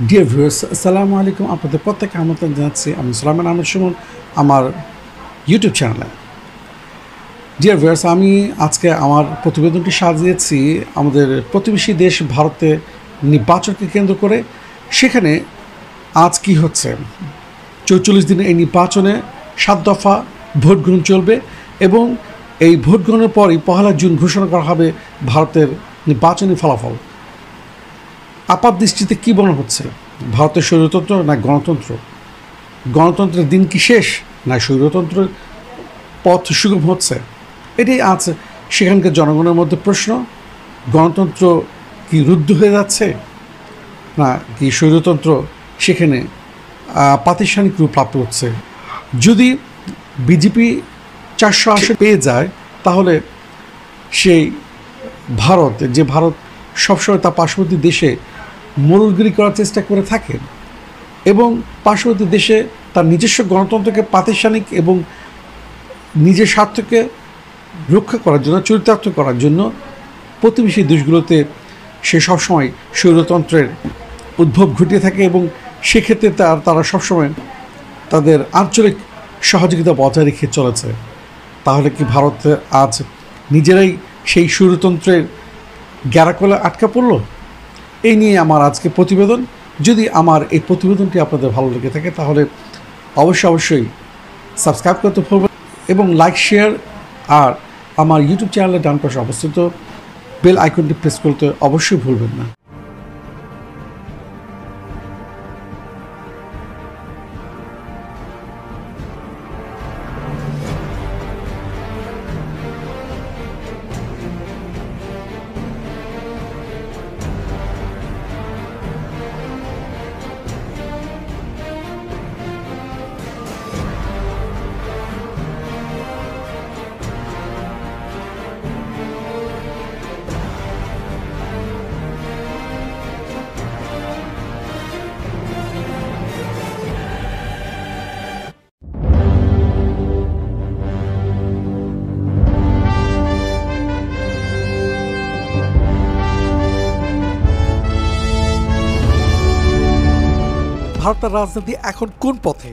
Dear viewers, আসসালামু আলাইকুম। আপনাদের প্রত্যেককে আমন্ত্রণ জানাচ্ছি আমি সুলাইমান আহমেদ সুমন আমার ইউটিউব চ্যানেলে। ডিয়ার ভিউয়ার্স, আমি আজকে আমার প্রতিবেদনটি সাজিয়েছি আমাদের প্রতিবেশী দেশ ভারতে নির্বাচনকে কেন্দ্র করে। সেখানে আজ কি হচ্ছে, 44 দিনের এই নির্বাচনে 7 দফা ভোট গ্রহণ চলবে এবং এই ভোট গ্রহণের পরই 1 জুন ঘোষণা করা হবে ভারতের নির্বাচনী ফলাফল। আপাত দৃষ্টিতে কী মনে হচ্ছে, ভারতের স্বৈরতন্ত্র না গণতন্ত্র? গণতন্ত্রের দিন কি শেষ, না স্বৈরতন্ত্রের পথ সুগম হচ্ছে? এটাই আজ সেখানকার জনগণের মধ্যে প্রশ্ন। গণতন্ত্র কি রুদ্ধ হয়ে যাচ্ছে, না কি স্বৈরতন্ত্র সেখানে প্রাতিষ্ঠানিক রূপ প্রাপ্ত হচ্ছে? যদি বিজেপি 400 আসন পেয়ে যায়, তাহলে সেই ভারত, যে ভারত সবসময় তার পার্শ্ববর্তী দেশে মোড়লগিরি করার চেষ্টা করে থাকে এবং পার্শ্ববর্তী দেশে তার নিজস্ব গণতন্ত্রকে প্রাতিষ্ঠানিক এবং নিজের স্বার্থকে রক্ষা করার জন্য, চরিতার্থ করার জন্য প্রতিবেশী দেশগুলোতে সে সবসময় স্বৈরতন্ত্রের উদ্ভব ঘটিয়ে থাকে এবং সেক্ষেত্রে তারা সবসময় তাদের আঞ্চলিক সহযোগিতা বজায় রেখে চলেছে। তাহলে কি ভারত আজ নিজেরাই সেই স্বৈরতন্ত্রের গ্যারাকলে আটকা পড়ল? এই নিয়ে আমার আজকে প্রতিবেদন। যদি আমার এই প্রতিবেদনটি আপনাদের ভালো লেগে থাকে তাহলে অবশ্যই সাবস্ক্রাইব করতে ভুলবেন এবং লাইক, শেয়ার আর আমার ইউটিউব চ্যানেলের ডান পাশে অবস্থিত বেল আইকনটি প্রেস করতে অবশ্যই ভুলবেন না। ভারতের রাজনীতি এখন কোন পথে?